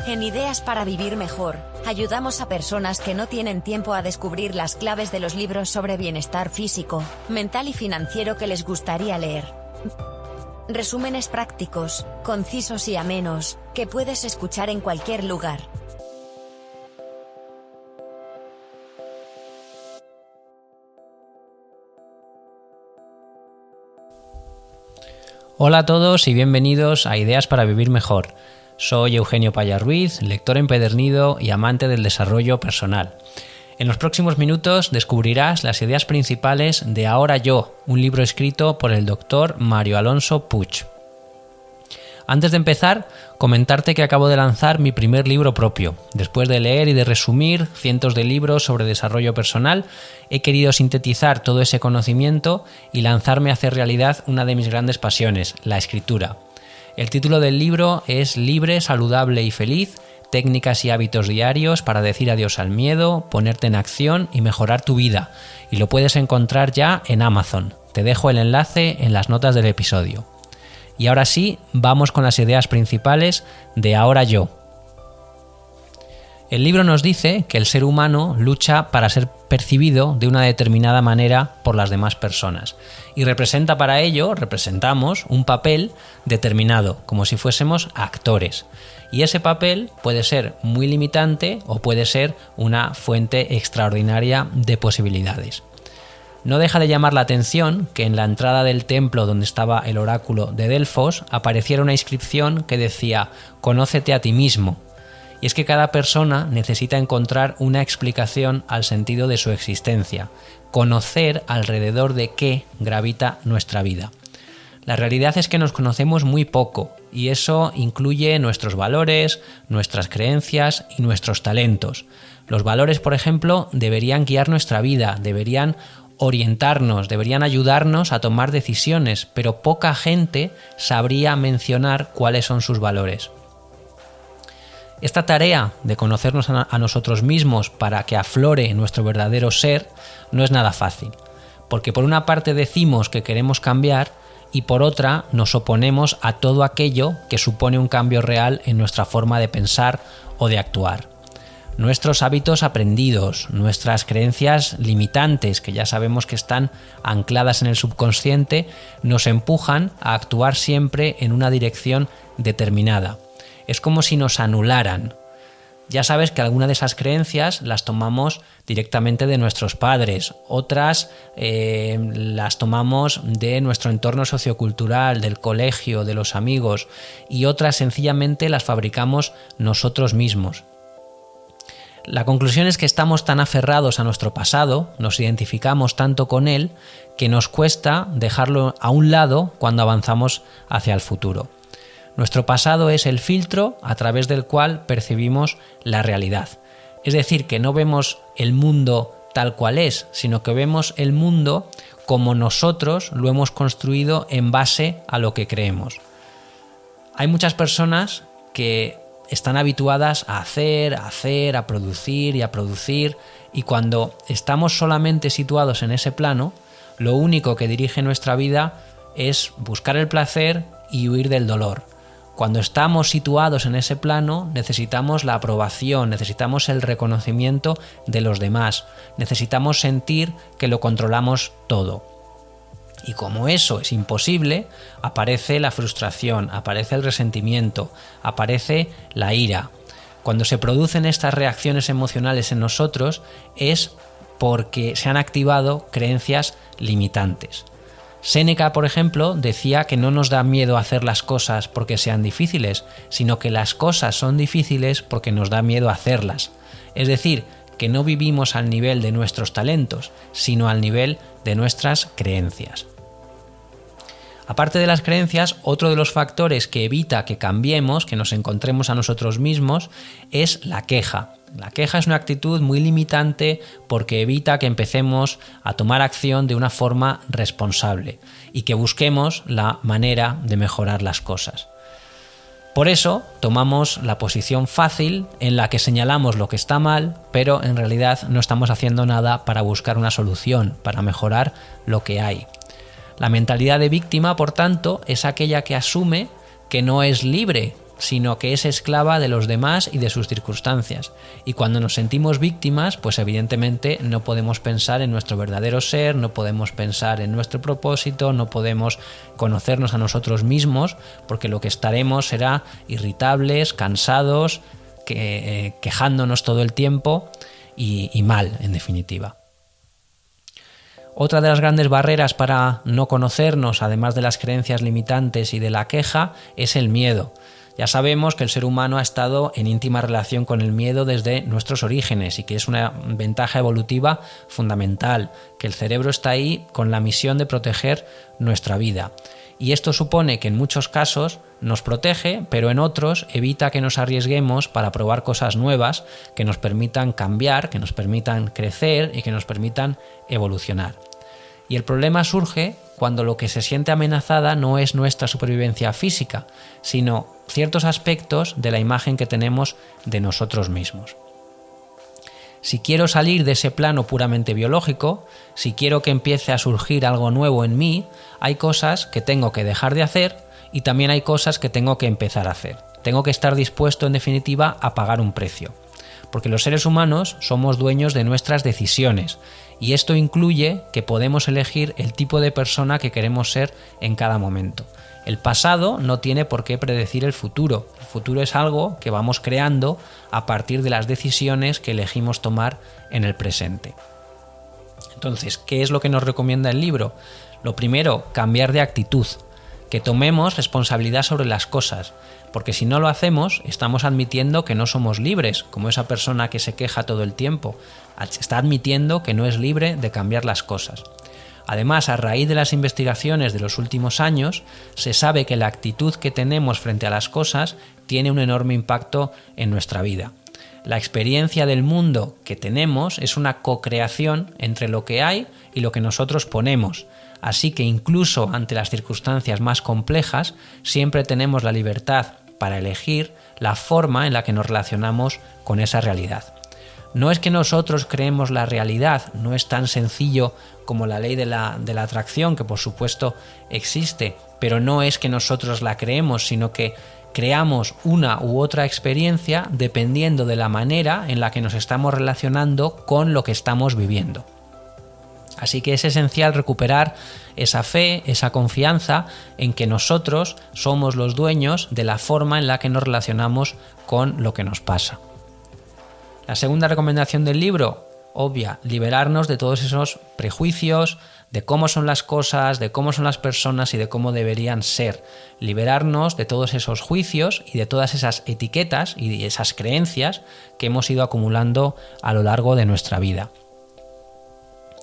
En Ideas para Vivir Mejor, ayudamos a personas que no tienen tiempo a descubrir las claves de los libros sobre bienestar físico, mental y financiero que les gustaría leer. Resúmenes prácticos, concisos y amenos, que puedes escuchar en cualquier lugar. Hola a todos y bienvenidos a Ideas para Vivir Mejor. Soy Eugenio Paya Ruiz, lector empedernido y amante del desarrollo personal. En los próximos minutos descubrirás las ideas principales de Ahora Yo, un libro escrito por el doctor Mario Alonso Puig. Antes de empezar, comentarte que acabo de lanzar mi primer libro propio. Después de leer y de resumir cientos de libros sobre desarrollo personal, he querido sintetizar todo ese conocimiento y lanzarme a hacer realidad una de mis grandes pasiones, la escritura. El título del libro es Libre, saludable y feliz, técnicas y hábitos diarios para decir adiós al miedo, ponerte en acción y mejorar tu vida. Y lo puedes encontrar ya en Amazon. Te dejo el enlace en las notas del episodio. Y ahora sí, vamos con las ideas principales de Ahora Yo. El libro nos dice que el ser humano lucha para ser percibido de una determinada manera por las demás personas y representamos un papel determinado, como si fuésemos actores. Y ese papel puede ser muy limitante o puede ser una fuente extraordinaria de posibilidades. No deja de llamar la atención que en la entrada del templo donde estaba el oráculo de Delfos apareciera una inscripción que decía «Conócete a ti mismo». Y es que cada persona necesita encontrar una explicación al sentido de su existencia, conocer alrededor de qué gravita nuestra vida. La realidad es que nos conocemos muy poco y eso incluye nuestros valores, nuestras creencias y nuestros talentos. Los valores, por ejemplo, deberían guiar nuestra vida, deberían orientarnos, deberían ayudarnos a tomar decisiones, pero poca gente sabría mencionar cuáles son sus valores. Esta tarea de conocernos a nosotros mismos para que aflore nuestro verdadero ser no es nada fácil, porque por una parte decimos que queremos cambiar y por otra nos oponemos a todo aquello que supone un cambio real en nuestra forma de pensar o de actuar. Nuestros hábitos aprendidos, nuestras creencias limitantes, que ya sabemos que están ancladas en el subconsciente, nos empujan a actuar siempre en una dirección determinada. Es como si nos anularan. Ya sabes que algunas de esas creencias las tomamos directamente de nuestros padres, otras las tomamos de nuestro entorno sociocultural, del colegio, de los amigos, y otras sencillamente las fabricamos nosotros mismos. La conclusión es que estamos tan aferrados a nuestro pasado, nos identificamos tanto con él, que nos cuesta dejarlo a un lado cuando avanzamos hacia el futuro. Nuestro pasado es el filtro a través del cual percibimos la realidad. Es decir, que no vemos el mundo tal cual es, sino que vemos el mundo como nosotros lo hemos construido en base a lo que creemos. Hay muchas personas que están habituadas a hacer, a producir, y cuando estamos solamente situados en ese plano, lo único que dirige nuestra vida es buscar el placer y huir del dolor. Cuando estamos situados en ese plano, necesitamos la aprobación, necesitamos el reconocimiento de los demás, necesitamos sentir que lo controlamos todo. Y como eso es imposible, aparece la frustración, aparece el resentimiento, aparece la ira. Cuando se producen estas reacciones emocionales en nosotros es porque se han activado creencias limitantes. Séneca, por ejemplo, decía que no nos da miedo hacer las cosas porque sean difíciles, sino que las cosas son difíciles porque nos da miedo hacerlas. Es decir, que no vivimos al nivel de nuestros talentos, sino al nivel de nuestras creencias. Aparte de las creencias, otro de los factores que evita que cambiemos, que nos encontremos a nosotros mismos, es la queja. La queja es una actitud muy limitante porque evita que empecemos a tomar acción de una forma responsable y que busquemos la manera de mejorar las cosas. Por eso tomamos la posición fácil en la que señalamos lo que está mal, pero en realidad no estamos haciendo nada para buscar una solución, para mejorar lo que hay. La mentalidad de víctima, por tanto, es aquella que asume que no es libre, sino que es esclava de los demás y de sus circunstancias. Y cuando nos sentimos víctimas, pues evidentemente no podemos pensar en nuestro verdadero ser, no podemos pensar en nuestro propósito, no podemos conocernos a nosotros mismos, porque lo que estaremos será irritables, cansados, quejándonos todo el tiempo y mal, en definitiva. Otra de las grandes barreras para no conocernos, además de las creencias limitantes y de la queja, es el miedo. Ya sabemos que el ser humano ha estado en íntima relación con el miedo desde nuestros orígenes y que es una ventaja evolutiva fundamental, que el cerebro está ahí con la misión de proteger nuestra vida. Y esto supone que en muchos casos nos protege, pero en otros evita que nos arriesguemos para probar cosas nuevas que nos permitan cambiar, que nos permitan crecer y que nos permitan evolucionar. Y el problema surge cuando lo que se siente amenazada no es nuestra supervivencia física, sino ciertos aspectos de la imagen que tenemos de nosotros mismos. Si quiero salir de ese plano puramente biológico, si quiero que empiece a surgir algo nuevo en mí, hay cosas que tengo que dejar de hacer y también hay cosas que tengo que empezar a hacer. Tengo que estar dispuesto, en definitiva, a pagar un precio. Porque los seres humanos somos dueños de nuestras decisiones y esto incluye que podemos elegir el tipo de persona que queremos ser en cada momento. El pasado no tiene por qué predecir el futuro. El futuro es algo que vamos creando a partir de las decisiones que elegimos tomar en el presente. Entonces, ¿qué es lo que nos recomienda el libro? Lo primero, cambiar de actitud, que tomemos responsabilidad sobre las cosas, porque si no lo hacemos, estamos admitiendo que no somos libres, como esa persona que se queja todo el tiempo. Está admitiendo que no es libre de cambiar las cosas. Además, a raíz de las investigaciones de los últimos años, se sabe que la actitud que tenemos frente a las cosas tiene un enorme impacto en nuestra vida. La experiencia del mundo que tenemos es una co-creación entre lo que hay y lo que nosotros ponemos. Así que incluso ante las circunstancias más complejas, siempre tenemos la libertad para elegir la forma en la que nos relacionamos con esa realidad. No es que nosotros creemos la realidad, no es tan sencillo como la ley de la atracción, que por supuesto existe, pero no es que nosotros la creemos, sino que creamos una u otra experiencia dependiendo de la manera en la que nos estamos relacionando con lo que estamos viviendo. Así que es esencial recuperar esa fe, esa confianza en que nosotros somos los dueños de la forma en la que nos relacionamos con lo que nos pasa. La segunda recomendación del libro, obvia, liberarnos de todos esos prejuicios, de cómo son las cosas, de cómo son las personas y de cómo deberían ser. Liberarnos de todos esos juicios y de todas esas etiquetas y de esas creencias que hemos ido acumulando a lo largo de nuestra vida.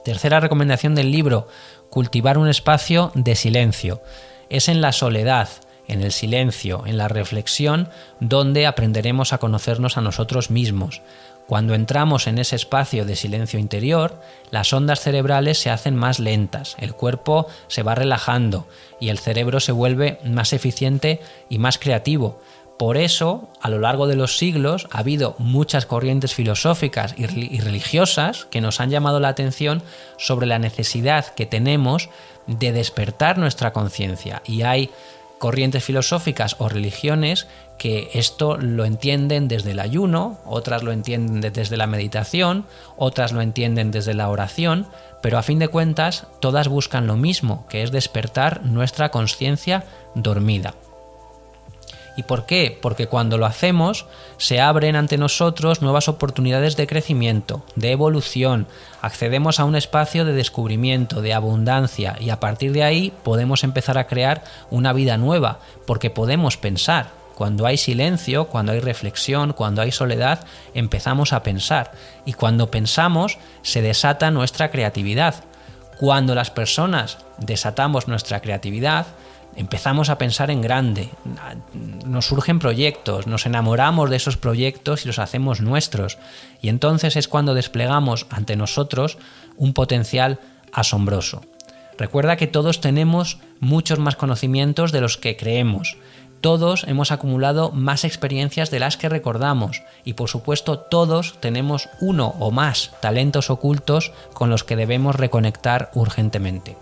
Tercera recomendación del libro, cultivar un espacio de silencio. Es en la soledad, en el silencio, en la reflexión, donde aprenderemos a conocernos a nosotros mismos. Cuando entramos en ese espacio de silencio interior, las ondas cerebrales se hacen más lentas, el cuerpo se va relajando y el cerebro se vuelve más eficiente y más creativo. Por eso, a lo largo de los siglos, ha habido muchas corrientes filosóficas y religiosas que nos han llamado la atención sobre la necesidad que tenemos de despertar nuestra conciencia. Y hay corrientes filosóficas o religiones que esto lo entienden desde el ayuno, otras lo entienden desde la meditación, otras lo entienden desde la oración, pero a fin de cuentas todas buscan lo mismo, que es despertar nuestra conciencia dormida. ¿Y por qué? Porque cuando lo hacemos se abren ante nosotros nuevas oportunidades de crecimiento, de evolución, accedemos a un espacio de descubrimiento, de abundancia y a partir de ahí podemos empezar a crear una vida nueva, porque podemos pensar. Cuando hay silencio, cuando hay reflexión, cuando hay soledad, empezamos a pensar y cuando pensamos se desata nuestra creatividad. Cuando las personas desatamos nuestra creatividad, empezamos a pensar en grande, nos surgen proyectos, nos enamoramos de esos proyectos y los hacemos nuestros. Y entonces es cuando desplegamos ante nosotros un potencial asombroso. Recuerda que todos tenemos muchos más conocimientos de los que creemos. Todos hemos acumulado más experiencias de las que recordamos y por supuesto todos tenemos uno o más talentos ocultos con los que debemos reconectar urgentemente.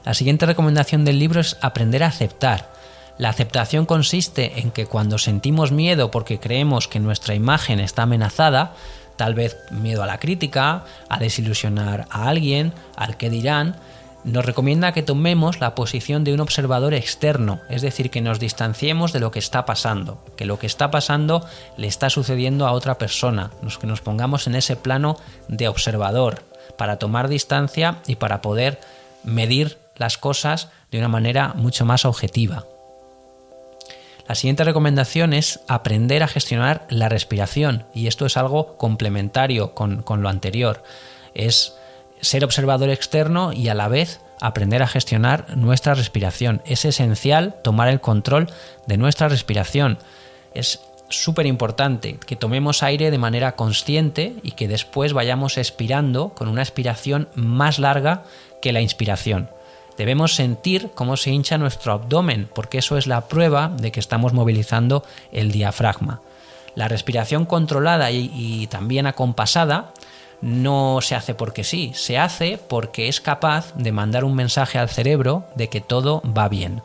La siguiente recomendación del libro es aprender a aceptar. La aceptación consiste en que cuando sentimos miedo porque creemos que nuestra imagen está amenazada, tal vez miedo a la crítica, a desilusionar a alguien, al que dirán, nos recomienda que tomemos la posición de un observador externo, es decir, que nos distanciemos de lo que está pasando, que lo que está pasando le está sucediendo a otra persona, que nos pongamos en ese plano de observador para tomar distancia y para poder medir las cosas de una manera mucho más objetiva. La siguiente recomendación es aprender a gestionar la respiración, y esto es algo complementario con lo anterior. Es ser observador externo y a la vez aprender a gestionar nuestra respiración. Es esencial tomar el control de nuestra respiración. Es súper importante que tomemos aire de manera consciente y que después vayamos expirando con una expiración más larga que la inspiración. Debemos sentir cómo se hincha nuestro abdomen, porque eso es la prueba de que estamos movilizando el diafragma. La respiración controlada y también acompasada no se hace porque sí, se hace porque es capaz de mandar un mensaje al cerebro de que todo va bien.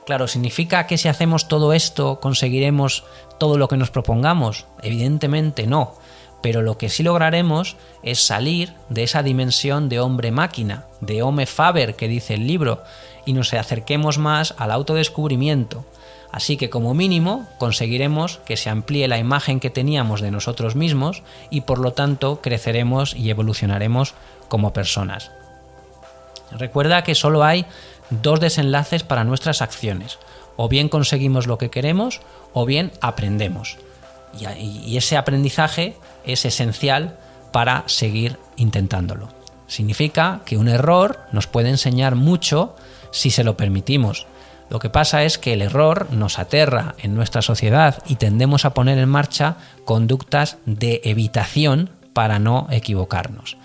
Claro, ¿significa que si hacemos todo esto conseguiremos todo lo que nos propongamos? Evidentemente no, pero lo que sí lograremos es salir de esa dimensión de hombre-máquina, de Homo Faber que dice el libro, y nos acerquemos más al autodescubrimiento. Así que como mínimo conseguiremos que se amplíe la imagen que teníamos de nosotros mismos y por lo tanto creceremos y evolucionaremos como personas. Recuerda que solo hay dos desenlaces para nuestras acciones. O bien conseguimos lo que queremos o bien aprendemos. Y ese aprendizaje es esencial para seguir intentándolo. Significa que un error nos puede enseñar mucho si se lo permitimos. Lo que pasa es que el error nos aterra en nuestra sociedad y tendemos a poner en marcha conductas de evitación para no equivocarnos.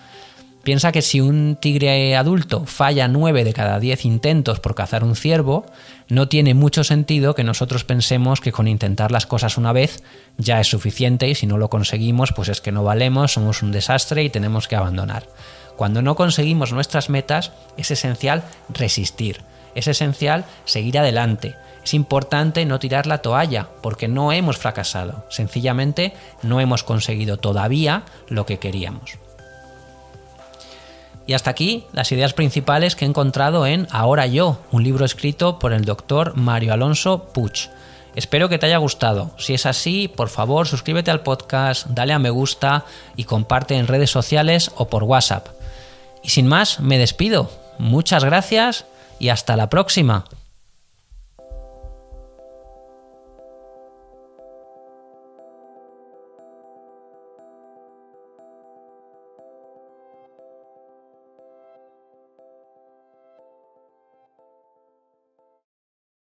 Piensa que si un tigre adulto falla 9 de cada 10 intentos por cazar un ciervo, no tiene mucho sentido que nosotros pensemos que con intentar las cosas una vez ya es suficiente y si no lo conseguimos pues es que no valemos, somos un desastre y tenemos que abandonar. Cuando no conseguimos nuestras metas es esencial resistir. Es esencial seguir adelante. Es importante no tirar la toalla porque no hemos fracasado. Sencillamente no hemos conseguido todavía lo que queríamos. Y hasta aquí las ideas principales que he encontrado en Ahora Yo, un libro escrito por el doctor Mario Alonso Puig. Espero que te haya gustado. Si es así, por favor, suscríbete al podcast, dale a me gusta y comparte en redes sociales o por WhatsApp. Y sin más, me despido. Muchas gracias y hasta la próxima.